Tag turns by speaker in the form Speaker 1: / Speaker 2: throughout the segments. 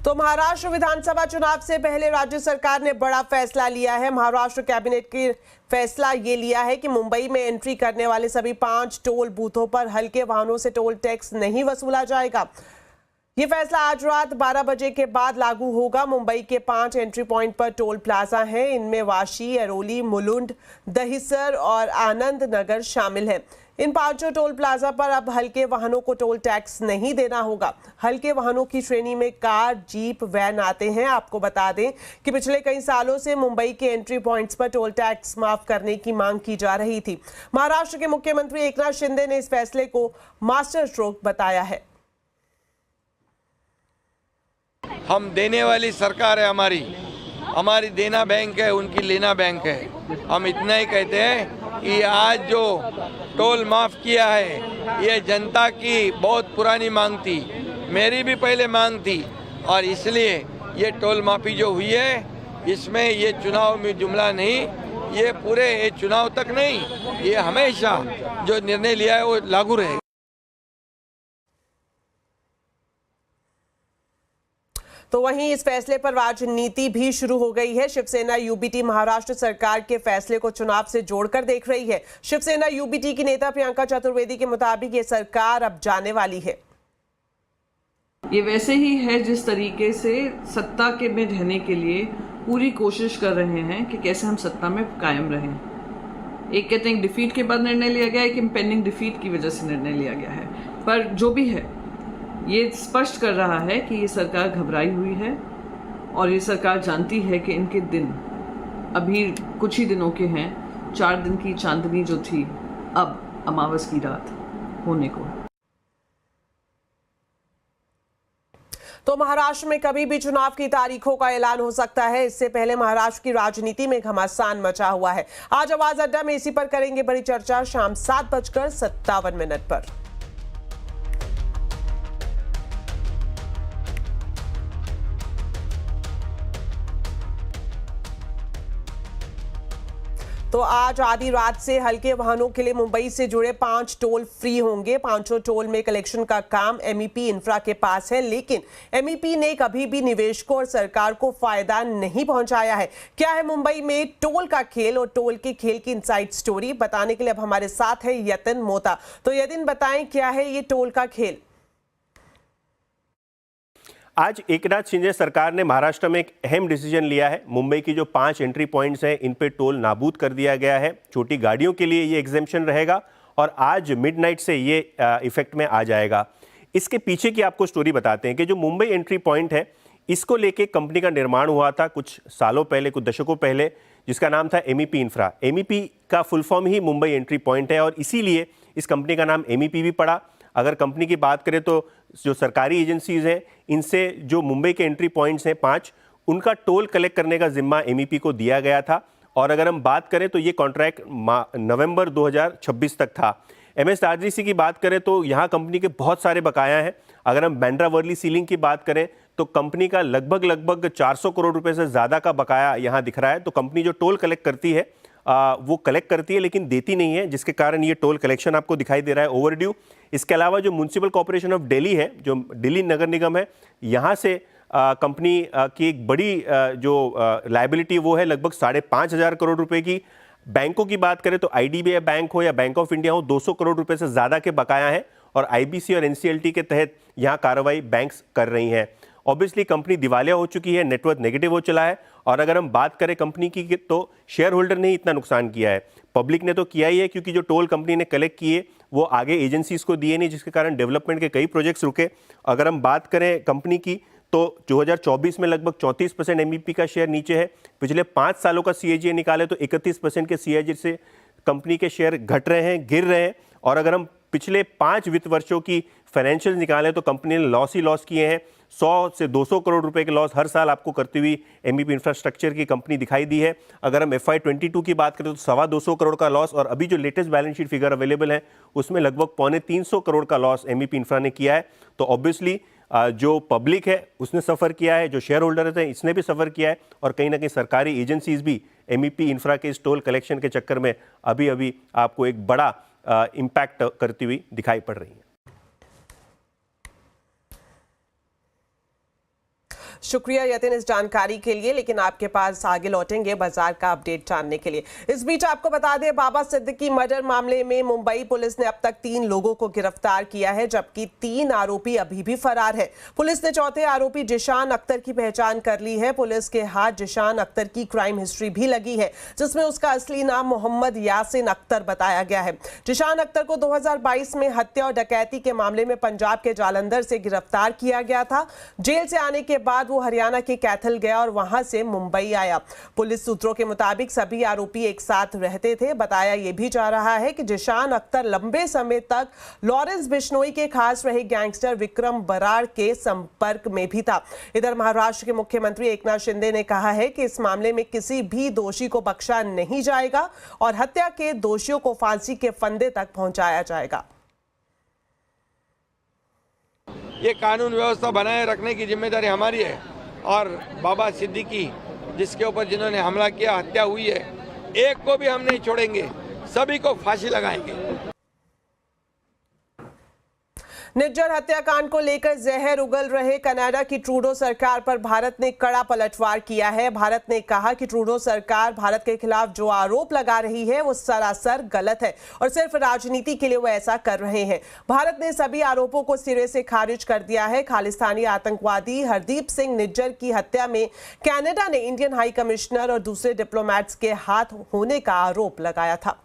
Speaker 1: तो महाराष्ट्र विधानसभा चुनाव से पहले राज्य सरकार ने बड़ा फैसला लिया है। महाराष्ट्र कैबिनेट की फैसला ये लिया है कि मुंबई में एंट्री करने वाले सभी 5 टोल बूथों पर हल्के वाहनों से टोल टैक्स नहीं वसूला जाएगा। ये फैसला आज रात 12 बजे के बाद लागू होगा। मुंबई के 5 एंट्री पॉइंट पर टोल प्लाजा हैं। इनमें वाशी, अरोली, मुलुंड, दहिसर और आनंद नगर शामिल है। इन 5 टोल प्लाजा पर अब हल्के वाहनों को टोल टैक्स नहीं देना होगा। हल्के वाहनों की श्रेणी में कार, जीप, वैन आते हैं। आपको बता दें कि पिछले कई सालों से मुंबई के एंट्री पॉइंट्स पर टोल टैक्स माफ करने की मांग की जा रही थी। महाराष्ट्र के मुख्यमंत्री एकनाथ शिंदे ने इस फैसले को मास्टर स्ट्रोक बताया है।
Speaker 2: हम देने वाली सरकार है, हमारी देना बैंक है, उनकी लेना बैंक है। हम इतना ही कहते हैं कि आज जो टोल माफ़ किया है ये जनता की बहुत पुरानी मांग थी, मेरी भी पहले मांग थी, और इसलिए ये टोल माफ़ी जो हुई है इसमें ये चुनाव में जुमला नहीं, ये पूरे ये चुनाव तक नहीं, ये हमेशा जो निर्णय लिया है वो लागू रहेगा।
Speaker 1: तो वहीं इस फैसले पर राजनीति भी शुरू हो गई है। शिवसेना यूबीटी महाराष्ट्र सरकार के फैसले को चुनाव से जोड़कर देख रही है। शिवसेना यूबीटी की नेता प्रियंका चतुर्वेदी के मुताबिक ये सरकार अब जाने वाली है।
Speaker 3: ये वैसे ही है जिस तरीके से सत्ता के में रहने के लिए पूरी कोशिश कर रहे हैं कि कैसे हम सत्ता में कायम रहें। एक कहते हैं डिफीट के बाद निर्णय लिया गया है, कि पेंडिंग डिफीट की वजह से निर्णय लिया गया है, पर जो भी है ये स्पष्ट कर रहा है कि ये सरकार घबराई हुई है और ये सरकार जानती है कि इनके दिन अभी कुछ ही दिनों के हैं। 4 दिन की चांदनी जो थी अब अमावस की रात होने को।
Speaker 1: तो महाराष्ट्र में कभी भी चुनाव की तारीखों का ऐलान हो सकता है। इससे पहले महाराष्ट्र की राजनीति में घमासान मचा हुआ है। आज आवाज अड्डा में इसी पर करेंगे बड़ी चर्चा शाम 7:57 पर। तो आज आधी रात से हल्के वाहनों के लिए मुंबई से जुड़े 5 टोल फ्री होंगे। 5 टोल में कलेक्शन का काम एमईपी इंफ्रा के पास है, लेकिन एमईपी ने कभी भी निवेशकों और सरकार को फायदा नहीं पहुंचाया है। क्या है मुंबई में टोल का खेल और टोल के खेल की इनसाइड स्टोरी बताने के लिए अब हमारे साथ है यतिन मोता। तो यतिन, बताएं क्या है ये टोल का खेल?
Speaker 4: आज एकनाथ शिंदे सरकार ने महाराष्ट्र में एक अहम डिसीजन लिया है। मुंबई की जो 5 एंट्री पॉइंट्स हैं इन पे टोल नाबूद कर दिया गया है। छोटी गाड़ियों के लिए ये एग्जेम्पशन रहेगा और आज मिडनाइट से ये इफेक्ट में आ जाएगा। इसके पीछे की आपको स्टोरी बताते हैं कि जो मुंबई एंट्री पॉइंट है इसको लेके कंपनी का निर्माण हुआ था कुछ सालों पहले, कुछ दशकों पहले, जिसका नाम था एमईपी इंफ्रा। एमईपी का फुल फॉर्म ही मुंबई एंट्री पॉइंट है और इसीलिए इस कंपनी का नाम एमईपी भी पड़ा। अगर कंपनी की बात करें तो जो सरकारी एजेंसीज हैं इनसे जो मुंबई के एंट्री पॉइंट्स हैं 5, उनका टोल कलेक्ट करने का जिम्मा एमईपी को दिया गया था। और अगर हम बात करें तो ये कॉन्ट्रैक्ट नवंबर 2026 तक था। एमएसआरडीसी की बात करें तो यहाँ कंपनी के बहुत सारे बकाया हैं। अगर हम बांद्रा वर्ली सीलिंग की बात करें तो कंपनी का लगभग 400 करोड़ रुपए से ज़्यादा का बकाया यहाँ दिख रहा है। तो कंपनी जो टोल कलेक्ट करती है वो कलेक्ट करती है लेकिन देती नहीं है, जिसके कारण ये टोल कलेक्शन आपको दिखाई दे रहा है ओवरड्यू। इसके अलावा जो म्युनिसिपल कॉर्पोरेशन ऑफ दिल्ली है, जो दिल्ली नगर निगम है, यहाँ से कंपनी की एक बड़ी जो लायबिलिटी वो है लगभग 5,500 करोड़ रुपए की। बैंकों की बात करें तो आईडीबीआई बैंक हो या बैंक ऑफ इंडिया हो, 200 करोड़ रुपए से ज़्यादा के बकाया हैं और आईबीसी और एनसीएलटी के तहत यहाँ कार्रवाई बैंक्स कर रही हैं। ऑब्वियसली कंपनी दिवालिया हो चुकी है, नेटवर्थ नेगेटिव हो चला है। और अगर हम बात करें कंपनी की तो शेयर होल्डर ने ही इतना नुकसान किया है, पब्लिक ने तो किया ही है, क्योंकि जो टोल कंपनी ने कलेक्ट किए वो आगे एजेंसीज को दिए नहीं, जिसके कारण डेवलपमेंट के कई प्रोजेक्ट्स रुके। अगर हम बात करें कंपनी की तो 2024 में लगभग 34% एमईपी का शेयर नीचे है। पिछले 5 सालों का सीएजी निकाले तो 31% के सीएजी से कंपनी के शेयर घट रहे हैं, गिर रहे हैं। और अगर हम पिछले 5 वित्त वर्षों की फाइनेंशियल निकालें तो कंपनी ने लॉस ही लॉस किए हैं। 100 से 200 करोड़ रुपए के लॉस हर साल आपको करती हुई एमईपी इंफ्रास्ट्रक्चर की कंपनी दिखाई दी है। अगर हम FY22 की बात करें तो 225 करोड़ का लॉस, और अभी जो latest balance sheet figure available है उसमें लगभग 250 करोड़ का लॉस एमईपी इंफ्रा ने किया है। तो ऑब्वियसली जो पब्लिक है उसने सफ़र किया है, जो शेयर होल्डर हैं इसने भी सफ़र किया है, और कहीं ना कहीं सरकारी एजेंसीज भी एमईपी इंफ्रा के इस टोल कलेक्शन के चक्कर में अभी आपको एक बड़ा इम्पैक्ट करती हुई दिखाई पड़ रही है।
Speaker 1: शुक्रिया यतिन इस जानकारी के लिए, लेकिन आपके पास आगे लौटेंगे बाजार का अपडेट जानने के लिए। इस बीच आपको बता दें, बाबा सिद्दीकी मर्डर मामले में मुंबई पुलिस ने अब तक 3 लोगों को गिरफ्तार किया है, जबकि 3 आरोपी अभी भी फरार है। पुलिस ने चौथे आरोपी जिशान अख्तर की पहचान कर ली है। पुलिस के हाथ जिशान अख्तर की क्राइम हिस्ट्री भी लगी है, जिसमें उसका असली नाम मोहम्मद यासिन अख्तर बताया गया है। जिशान अख्तर को 2022 में हत्या और डकैती के मामले में पंजाब के जालंधर से गिरफ्तार किया गया था। जेल से आने के बाद वो हरियाणा के कैथल गया और वहां से मुंबई आया। पुलिस सूत्रों के मुताबिक सभी आरोपी एक साथ रहते थे। बताया यह भी जा रहा है कि जिशान अख्तर लंबे समय तक लॉरेंस बिश्नोई के खास रहे गैंगस्टर विक्रम बराड़ के संपर्क में भी था। इधर महाराष्ट्र के मुख्यमंत्री एकनाथ शिंदे ने कहा है कि इस मामले में किसी भी दोषी को बख्शा नहीं जाएगा और हत्या के दोषियों को फांसी के फंदे तक पहुंचाया जाएगा।
Speaker 2: ये कानून व्यवस्था बनाए रखने की जिम्मेदारी हमारी है और बाबा सिद्दीकी जिसके ऊपर जिन्होंने हमला किया, हत्या हुई है, एक को भी हम नहीं छोड़ेंगे, सभी को फांसी लगाएंगे।
Speaker 1: निज्जर हत्याकांड को लेकर जहर उगल रहे कनाडा की ट्रूडो सरकार पर भारत ने कड़ा पलटवार किया है। भारत ने कहा कि ट्रूडो सरकार भारत के खिलाफ जो आरोप लगा रही है वो सरासर गलत है और सिर्फ राजनीति के लिए वो ऐसा कर रहे हैं। भारत ने सभी आरोपों को सिरे से खारिज कर दिया है। खालिस्तानी आतंकवादी हरदीप सिंह निज्जर की हत्या में कनाडा ने इंडियन हाई कमिश्नर और दूसरे डिप्लोमैट्स के हाथ होने का आरोप लगाया था।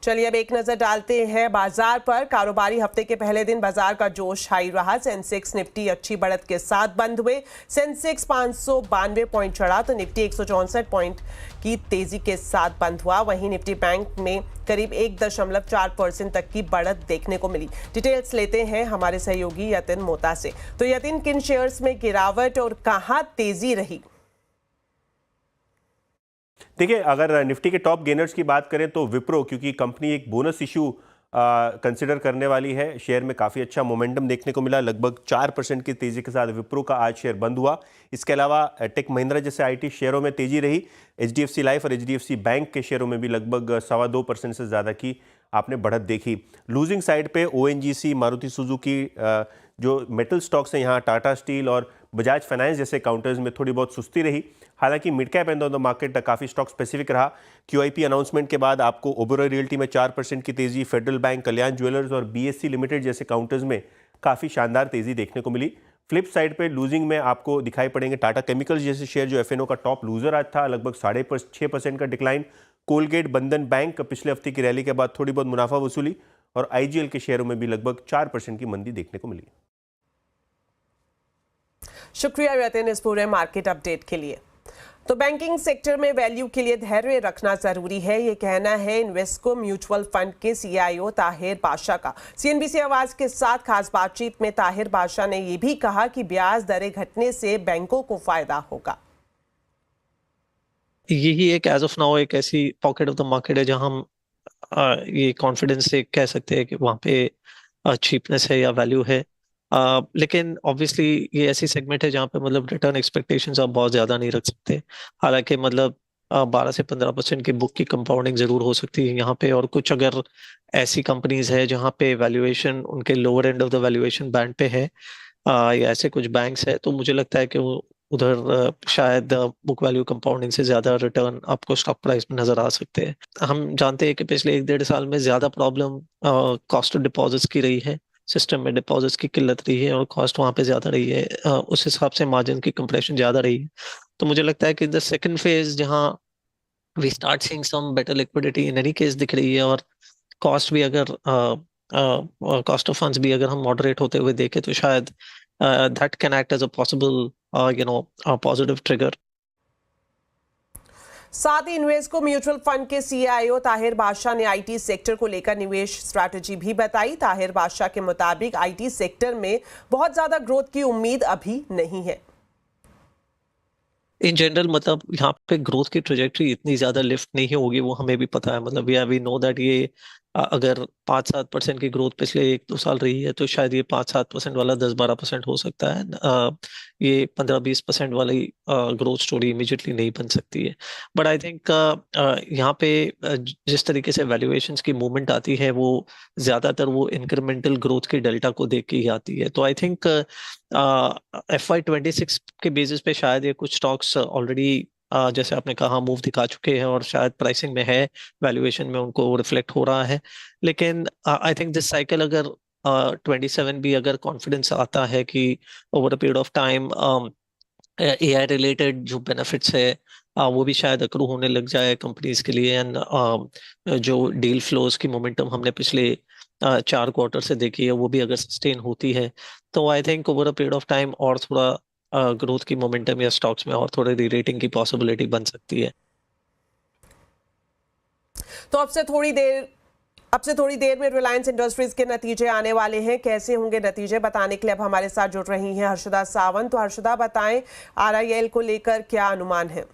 Speaker 1: चलिए अब एक नजर डालते हैं बाजार पर। कारोबारी हफ्ते के पहले दिन बाजार का जोश हाई रहा। सेंसेक्स निफ्टी अच्छी बढ़त के साथ बंद हुए। सेंसेक्स 592 पॉइंट चढ़ा तो निफ्टी 164 पॉइंट की तेजी के साथ बंद हुआ। वहीं निफ्टी बैंक में करीब 1.4% तक की बढ़त देखने को मिली। डिटेल्स लेते हैं हमारे सहयोगी यतिन मोता से। तो यतिन, किन शेयर्स में गिरावट और कहां तेजी रही?
Speaker 4: देखिए, अगर निफ्टी के टॉप गेनर्स की बात करें तो विप्रो, क्योंकि कंपनी एक बोनस इशू कंसिडर करने वाली है, शेयर में काफ़ी अच्छा मोमेंटम देखने को मिला। लगभग 4% की तेज़ी के साथ विप्रो का आज शेयर बंद हुआ। इसके अलावा टेक महिंद्रा जैसे आईटी शेयरों में तेज़ी रही। एचडीएफसी लाइफ और एचडीएफसी बैंक के शेयरों में भी लगभग 2.25% से ज़्यादा की आपने बढ़त देखी। लूजिंग साइड पे ओएनजीसी, मारुति सुजुकी, जो मेटल स्टॉक्स हैं यहाँ टाटा स्टील और बजाज फाइनेंस जैसे काउंटर्स में थोड़ी बहुत सुस्ती रही। हालांकि mid cap and on the market काफ़ी स्टॉक स्पेसिफिक रहा। क्यूआईपी अनाउंसमेंट के बाद आपको ओबेरॉय रियल्टी में 4% की तेज़ी, फेडरल बैंक, कल्याण ज्वेलर्स और बीएससी लिमिटेड जैसे काउंटर्स में काफ़ी शानदार तेज़ी देखने को मिली। फ्लिप साइड पे लूजिंग में आपको दिखाई पड़ेंगे टाटा केमिकल्स जैसे शेयर, जो एफएनओ का टॉप लूजर आज था, लगभग 6.5% का डिक्लाइन। कोलगेट, बंधन बैंक पिछले हफ्ते की रैली के बाद थोड़ी बहुत मुनाफा वसूली और आईजीएल के शेयरों में भी लगभग 4% की मंदी देखने को मिली।
Speaker 1: शुक्रिया यतिन इस पूरे मार्केट अपडेट के लिए। तो बैंकिंग सेक्टर में वैल्यू के लिए धैर्य रखना जरूरी है, ये कहना है इन्वेस्को म्यूचुअल फंड के सीईओ ताहिर बादशाह का। सीएनबीसी आवाज के साथ खास बातचीत में ताहिर बादशाह ने यह भी कहा कि ब्याज दरें घटने से बैंकों को फायदा होगा।
Speaker 5: यही एक एज ऑफ नाउ एक ऐसी पॉकेट ऑफ द मार्केट है जहां हम ये कॉन्फिडेंस से कह सकते हैं कि वहां पे चीपनेस है या वैल्यू है। लेकिन ऑब्वियसली ये ऐसी सेगमेंट है जहाँ पे मतलब रिटर्न एक्सपेक्टेशंस आप बहुत ज़्यादा नहीं रख सकते। हालांकि मतलब 12 से 15% की बुक की कंपाउंडिंग ज़रूर हो सकती है यहाँ पे, और कुछ अगर ऐसी कंपनीज है जहाँ पे वैल्यूएशन उनके lower end of the valuation band पे है, या ऐसे कुछ बैंक्स है, तो मुझे लगता है कि वो उधर शायद बुक वैल्यू कंपाउंडिंग से ज़्यादा रिटर्न आपको स्टॉक प्राइस में नज़र आ सकते हैं। हम जानते हैं कि पिछले 1-1.5 साल में ज़्यादा प्रॉब्लम कॉस्ट ऑफ डिपॉजिट्स की रही है। सिस्टम में डिपॉजिट्स की किल्लत रही है और कॉस्ट वहाँ पे ज़्यादा रही है, उस हिसाब से मार्जिन की कंप्रेशन ज़्यादा रही है। तो मुझे लगता है कि द सेकंड फेज जहाँ we start seeing some better liquidity in any case दिख रही है, और कॉस्ट भी अगर कॉस्ट ऑफ फंड्स भी अगर हम मॉडरेट होते हुए देखें तो शायद that can act as a possible positive trigger.
Speaker 1: साथ ही इन्वेस्को म्यूचुअल फंड के सीईओ ताहिर बादशाह ने आईटी सेक्टर को लेकर निवेश स्ट्रैटेजी भी बताई। ताहिर बादशाह के मुताबिक आईटी सेक्टर में बहुत ज्यादा ग्रोथ की उम्मीद अभी नहीं है।
Speaker 5: इन जनरल मतलब यहाँ पे ग्रोथ की ट्रेजेक्टरी इतनी ज्यादा लिफ्ट नहीं होगी, वो हमें भी पता है। मतलब वी नो दैट ये अगर 5-7% की ग्रोथ पिछले 1-2 साल रही है, तो शायद ये 5-7% वाला 10-12% हो सकता है। ये 15-20% वाली ग्रोथ स्टोरी इमीडिएटली नहीं बन सकती है। बट आई थिंक यहाँ पे जिस तरीके से वैल्यूएशंस की मूवमेंट आती है, वो ज्यादातर वो इंक्रीमेंटल ग्रोथ की डेल्टा को देख के ही आती है। तो आई थिंक FY26 के बेसिस पे शायद ये कुछ स्टॉक्स ऑलरेडी जैसे आपने कहा मूव दिखा चुके हैं, और शायद प्राइसिंग में है, वैल्यूएशन में उनको रिफ्लेक्ट हो रहा है। लेकिन आई थिंक दिस साइकिल अगर 27 भी अगर कॉन्फिडेंस आता है कि over a period of time AI related जो बेनिफिट्स है वो भी शायद अक्रू होने लग जाए कंपनीज के लिए, एंड जो डील फ्लोज की मोमेंटम हमने पिछले 4 क्वार्टर से देखी है, वो भी अगर सस्टेन होती है, तो I think over a period of time और थोड़ा ग्रोथ की मोमेंटम या स्टॉक्स में और थोड़े री-रेटिंग की पॉसिबिलिटी बन सकती है।
Speaker 1: तो अब से थोड़ी देर में रिलायंस इंडस्ट्रीज के नतीजे आने वाले हैं। कैसे होंगे नतीजे, बताने के लिए अब हमारे साथ जुड़ रही हैं हर्षदा सावंत। तो हर्षदा, बताएं RIL को लेकर क्या अनुमान है?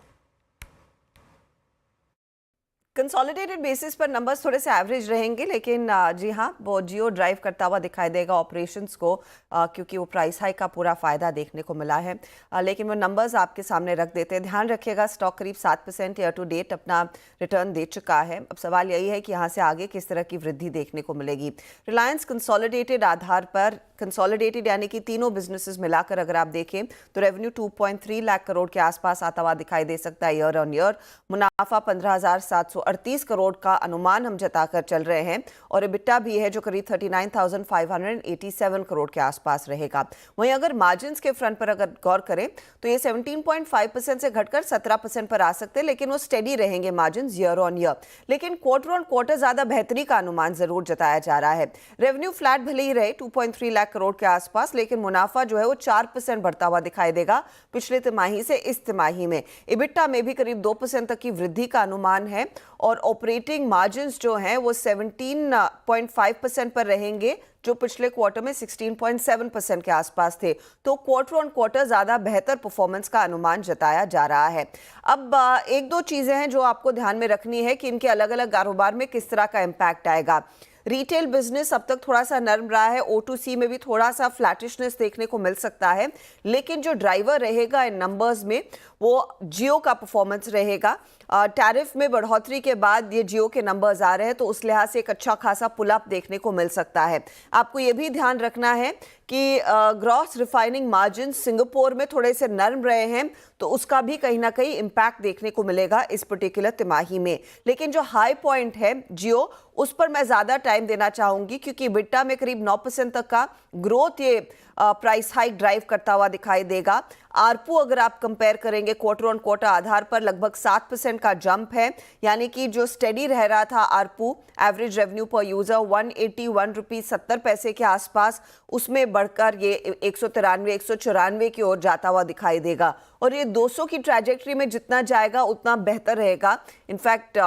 Speaker 6: कंसोलिडेटेड बेसिस पर नंबर्स थोड़े से एवरेज रहेंगे, लेकिन जी हाँ, वो जियो ड्राइव करता हुआ दिखाई देगा ऑपरेशंस को, क्योंकि वो प्राइस हाइक का पूरा फायदा देखने को मिला है। लेकिन वो नंबर्स आपके सामने रख देते हैं। ध्यान रखिएगा, स्टॉक करीब 7% ईयर टू डेट अपना रिटर्न दे चुका है। अब सवाल यही है कि यहाँ से आगे किस तरह की वृद्धि देखने को मिलेगी। रिलायंस कंसोलिडेटेड आधार पर, कंसोलिडेटेड यानी कि तीनों बिजनेसेस मिलाकर अगर आप देखें तो रेवेन्यू 2.3 लाख करोड़ के आसपास आता हुआ दिखाई दे सकता है ईयर ऑन ईयर। मुनाफा 15,738 करोड़ का अनुमान हम जताकर चल रहे हैं, और EBITDA भी है जो करीब 39,587 करोड़ के आसपास रहेगा। वहीं अगर मार्जिन्स के फ्रंट पर अगर गौर करें तो ये 17.5% से घटकर 17% पर आ सकते हैं, लेकिन वो स्टेडी रहेंगे मार्जिन्स ईयर ऑन ईयर। लेकिन क्वार्टर ऑन क्वार्टर ज्यादा बेहतरी का अनुमान जरूर जताया जा रहा है। रेवेन्यू फ्लैट भले ही रहे 2.3 लाख करोड़ के आसपास, लेकिन मुनाफा जो है वो 4% बढ़ता हुआ दिखाई देगा पिछले तिमाही से इस तिमाही में। EBITDA में भी करीब 2% तक की वृद्धि का अनुमान है, और ऑपरेटिंग मार्जिन्स जो हैं वो 17.5% पर रहेंगे, जो पिछले क्वार्टर में 16.7% के आसपास थे। तो क्वार्टर ऑन क्वार्टर ज्यादा बेहतर परफॉर्मेंस का अनुमान जताया जा रहा है। अब एक दो चीजें हैं जो आपको ध्यान में रखनी है कि इनके अलग अलग कारोबार में किस तरह का इंपैक्ट आएगा। रिटेल बिजनेस अब तक थोड़ा सा नरम रहा है, O2C में भी थोड़ा सा फ्लैटिशनेस देखने को मिल सकता है, लेकिन जो ड्राइवर रहेगा इन नंबर्स में वो जियो का परफॉर्मेंस रहेगा। टैरिफ में बढ़ोतरी के बाद ये जियो के नंबर्स आ रहे हैं, तो उस लिहाज से एक अच्छा खासा पुल अप देखने को मिल सकता है। आपको ये भी ध्यान रखना है कि ग्रॉस रिफाइनिंग मार्जिन सिंगापुर में थोड़े से नरम रहे हैं, तो उसका भी कहीं ना कहीं इंपैक्ट देखने को मिलेगा इस पर्टिकुलर तिमाही में। लेकिन जो हाई पॉइंट है जियो, उस पर मैं ज्यादा टाइम देना चाहूंगी, क्योंकि EBITDA में करीब 9% तक का ग्रोथ ये प्राइस हाइक ड्राइव करता हुआ दिखाई देगा। आरपू अगर आप कंपेयर करेंगे क्वार्टर ऑन क्वार्टर आधार पर लगभग 7% का जंप है, यानी कि जो स्टेडी रह रहा था आरपू, एवरेज रेवेन्यू पर यूजर 181 रुपीज 70 पैसे के आसपास, उसमें बढ़कर ये 193-194 की ओर जाता हुआ दिखाई देगा। और ये 200 की ट्रैजेक्टरी में जितना जाएगा उतना बेहतर रहेगा इनफैक्ट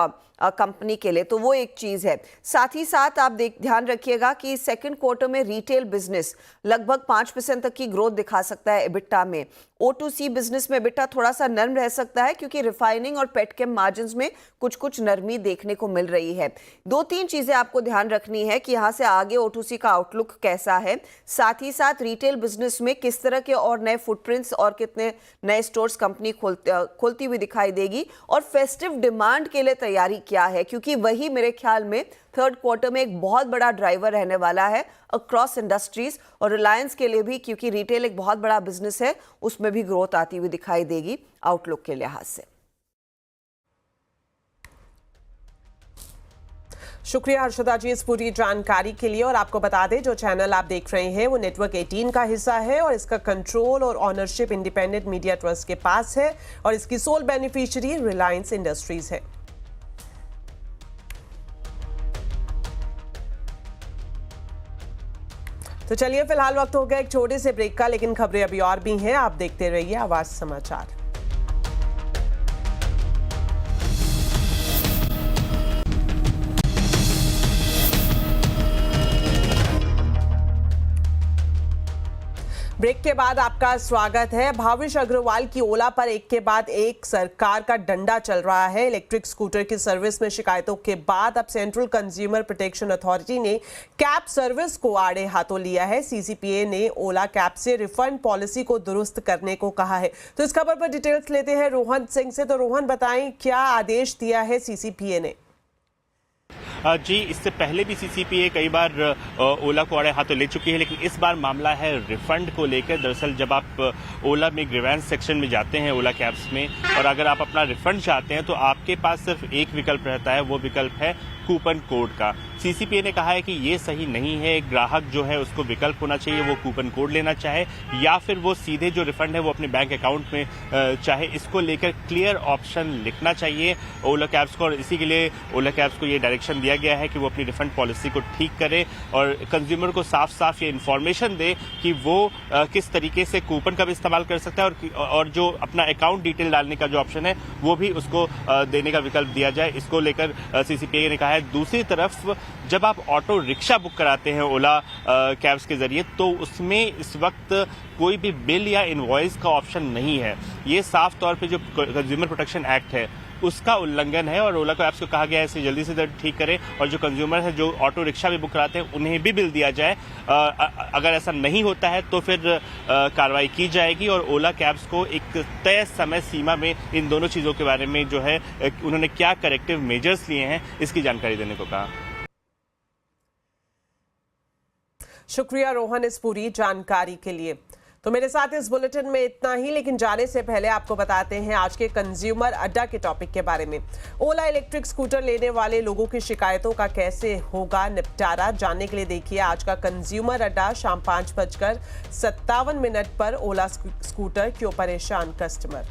Speaker 6: कंपनी के लिए, तो वो एक चीज़ है। साथ ही साथ आप ध्यान रखिएगा कि सेकंड क्वार्टर में रिटेल बिजनेस लगभग 5% तक की ग्रोथ दिखा सकता है EBITDA में। O2C बिजनेस में EBITDA थोड़ा सा नरम रह सकता है, क्योंकि रिफाइनिंग और पेटकेम मार्जिन्स में कुछ नरमी देखने को मिल रही है। 2-3 चीजें आपको ध्यान रखनी है कि यहाँ से आगे O2C का आउटलुक कैसा है, साथ ही साथ रिटेल बिजनेस में किस तरह के और नए फुटप्रिंट्स और कितने नए स्टोर्स कंपनी खोलती हुई दिखाई देगी, और फेस्टिव डिमांड के लिए तैयारी क्या है, क्योंकि वही मेरे ख्याल में थर्ड क्वार्टर में एक बहुत बड़ा ड्राइवर रहने वाला है अक्रॉस इंडस्ट्रीज और रिलायंस के लिए भी, क्योंकि रिटेल एक बहुत बड़ा बिजनेस है, उसमें भी ग्रोथ आती हुई दिखाई देगी आउटलुक के लिहाज से।
Speaker 1: शुक्रिया हर्षदा जी इस पूरी जानकारी के लिए। और आपको बता दें, जो चैनल आप देख रहे हैं वो नेटवर्क 18 का हिस्सा है, और इसका कंट्रोल और ऑनरशिप इंडिपेंडेंट मीडिया ट्रस्ट के पास है, और इसकी सोल बेनिफिशियरी रिलायंस इंडस्ट्रीज है। तो चलिए, फिलहाल वक्त हो गया एक छोटे से ब्रेक का, लेकिन खबरें अभी और भी हैं। आप देखते रहिए आवाज समाचार। ब्रेक के बाद आपका स्वागत है। भाविश अग्रवाल की ओला पर एक के बाद एक सरकार का डंडा चल रहा है। इलेक्ट्रिक स्कूटर की सर्विस में शिकायतों के बाद अब सेंट्रल कंज्यूमर प्रोटेक्शन अथॉरिटी ने कैब सर्विस को आड़े हाथों लिया है। सीसीपीए ने ओला कैब से रिफंड पॉलिसी को दुरुस्त करने को कहा है। तो इस खबर पर डिटेल्स लेते हैं रोहन सिंह से। तो रोहन, बताएं क्या आदेश दिया है सीसीपीए ने?
Speaker 7: जी, इससे पहले भी सीसीपीए कई बार ओला को आड़े हाथों ले चुकी है, लेकिन इस बार मामला है रिफंड को लेकर। दरअसल जब आप ओला में ग्रीवेंस सेक्शन में जाते हैं ओला कैब्स में, और अगर आप अपना रिफंड चाहते हैं तो आपके पास सिर्फ एक विकल्प रहता है, वो विकल्प है कूपन कोड का। सीसीपीए ने कहा है कि ये सही नहीं है। ग्राहक जो है उसको विकल्प होना चाहिए, वो कूपन कोड लेना चाहे या फिर वो सीधे जो रिफंड है वो अपने बैंक अकाउंट में चाहे। इसको लेकर क्लियर ऑप्शन लिखना चाहिए ओला कैब्स को, और इसी के लिए ओला कैब्स को ये डायरेक्शन दिया गया है कि वो अपनी रिफंड पॉलिसी को ठीक करे और कंज्यूमर को साफ साफ ये इन्फॉर्मेशन दे कि वो किस तरीके से कूपन का भी इस्तेमाल कर सकता है, और जो अपना अकाउंट डिटेल डालने का जो ऑप्शन है वो भी उसको देने का विकल्प दिया जाए। इसको लेकर सीसीपीए ने कहा है। दूसरी तरफ जब आप ऑटो रिक्शा बुक कराते हैं ओला कैब्स के जरिए, तो उसमें इस वक्त कोई भी बिल या इनवॉइस का ऑप्शन नहीं है। ये साफ तौर पे जो कंज्यूमर प्रोटेक्शन एक्ट है उसका उल्लंघन है, और ओला को ऐप्स को कहा गया है इसे जल्दी से ठीक करें, और जो कंज्यूमर है जो ऑटो रिक्शा भी बुक कराते हैं उन्हें भी बिल दिया जाए। अगर ऐसा नहीं होता है तो फिर कार्रवाई की जाएगी, और ओला कैब्स को एक तय समय सीमा में इन दोनों चीज़ों के बारे में जो है उन्होंने क्या करेक्टिव मेजर्स लिए हैं इसकी जानकारी देने को कहा।
Speaker 1: शुक्रिया रोहन इस पूरी जानकारी के लिए। तो मेरे साथ इस बुलेटिन में इतना ही, लेकिन जाने से पहले आपको बताते हैं आज के कंज्यूमर अड्डा के टॉपिक के बारे में। ओला इलेक्ट्रिक स्कूटर लेने वाले लोगों की शिकायतों का कैसे होगा निपटारा, जानने के लिए देखिए आज का कंज्यूमर अड्डा शाम 5:57 पर ओला स्कूटर क्यों परेशान कस्टमर।